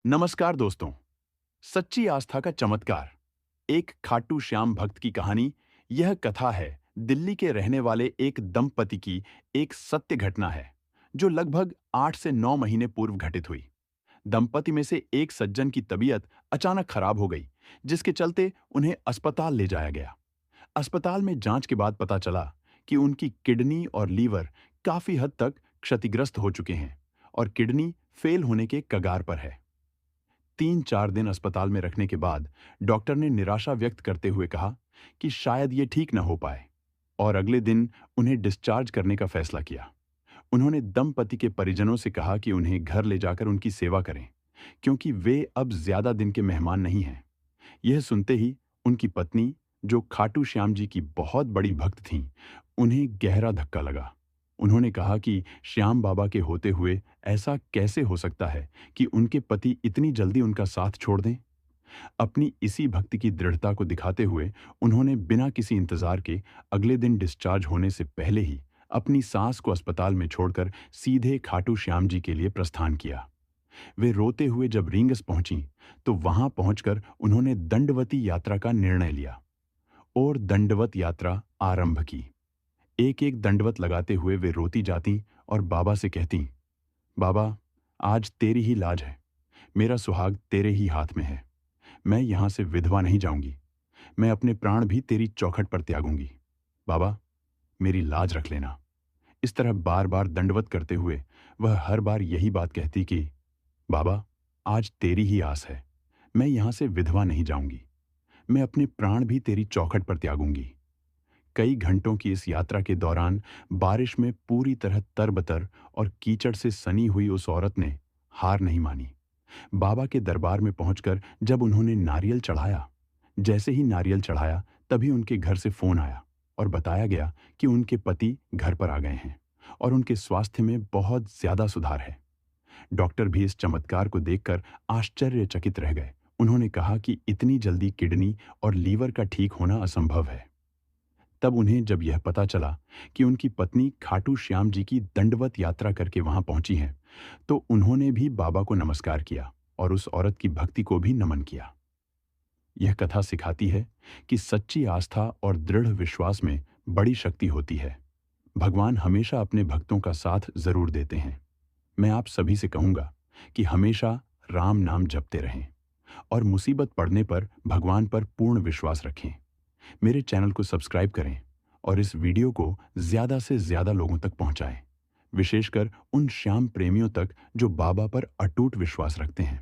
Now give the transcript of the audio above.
नमस्कार दोस्तों। सच्ची आस्था का चमत्कार। एक खाटू श्याम भक्त की कहानी। यह कथा है दिल्ली के रहने वाले एक दंपति की। एक सत्य घटना है जो लगभग 8 से 9 महीने पूर्व घटित हुई। दंपति में से एक सज्जन की तबीयत अचानक खराब हो गई, जिसके चलते उन्हें अस्पताल ले जाया गया। अस्पताल में जांच के बाद पता चला कि उनकी किडनी और लीवर काफी हद तक क्षतिग्रस्त हो चुके हैं और किडनी फेल होने के कगार पर है। 3-4 दिन अस्पताल में रखने के बाद डॉक्टर ने निराशा व्यक्त करते हुए कहा कि शायद ये ठीक न हो पाए और अगले दिन उन्हें डिस्चार्ज करने का फैसला किया। उन्होंने दंपति के परिजनों से कहा कि उन्हें घर ले जाकर उनकी सेवा करें, क्योंकि वे अब ज्यादा दिन के मेहमान नहीं हैं। यह सुनते ही उनकी पत्नी, जो खाटू श्याम जी की बहुत बड़ी भक्त थीं, उन्हें गहरा धक्का लगा। उन्होंने कहा कि श्याम बाबा के होते हुए ऐसा कैसे हो सकता है कि उनके पति इतनी जल्दी उनका साथ छोड़ दें। अपनी इसी भक्ति की दृढ़ता को दिखाते हुए उन्होंने बिना किसी इंतजार के अगले दिन डिस्चार्ज होने से पहले ही अपनी सास को अस्पताल में छोड़कर सीधे खाटू श्याम जी के लिए प्रस्थान किया। वे रोते हुए जब रींगस पहुंची तो वहां पहुंचकर उन्होंने दंडवती यात्रा का निर्णय लिया और दंडवत यात्रा आरंभ की। एक एक दंडवत लगाते हुए वे रोती जाती और बाबा से कहती, बाबा, आज तेरी ही लाज है। मेरा सुहाग तेरे ही हाथ में है। मैं यहां से विधवा नहीं जाऊंगी। मैं अपने प्राण भी तेरी चौखट पर त्यागूंगी। बाबा, मेरी लाज रख लेना। इस तरह बार बार दंडवत करते हुए वह हर बार यही बात कहती कि बाबा, आज तेरी ही आस है। मैं यहां से विधवा नहीं जाऊंगी। मैं अपने प्राण भी तेरी चौखट पर त्यागूंगी। कई घंटों की इस यात्रा के दौरान बारिश में पूरी तरह तरबतर और कीचड़ से सनी हुई उस औरत ने हार नहीं मानी। बाबा के दरबार में पहुंचकर जब उन्होंने नारियल चढ़ाया, जैसे ही नारियल चढ़ाया तभी उनके घर से फोन आया और बताया गया कि उनके पति घर पर आ गए हैं और उनके स्वास्थ्य में बहुत ज्यादा सुधार है। डॉक्टर भी इस चमत्कार को देखकर आश्चर्यचकित रह गए। उन्होंने कहा कि इतनी जल्दी किडनी और लीवर का ठीक होना असंभव है। तब उन्हें जब यह पता चला कि उनकी पत्नी खाटू श्याम जी की दंडवत यात्रा करके वहां पहुंची हैं, तो उन्होंने भी बाबा को नमस्कार किया और उस औरत की भक्ति को भी नमन किया। यह कथा सिखाती है कि सच्ची आस्था और दृढ़ विश्वास में बड़ी शक्ति होती है। भगवान हमेशा अपने भक्तों का साथ जरूर देते हैं। मैं आप सभी से कहूंगा कि हमेशा राम नाम जपते रहें और मुसीबत पड़ने पर भगवान पर पूर्ण विश्वास रखें। मेरे चैनल को सब्सक्राइब करें और इस वीडियो को ज्यादा से ज्यादा लोगों तक पहुंचाएं, विशेषकर उन श्याम प्रेमियों तक जो बाबा पर अटूट विश्वास रखते हैं।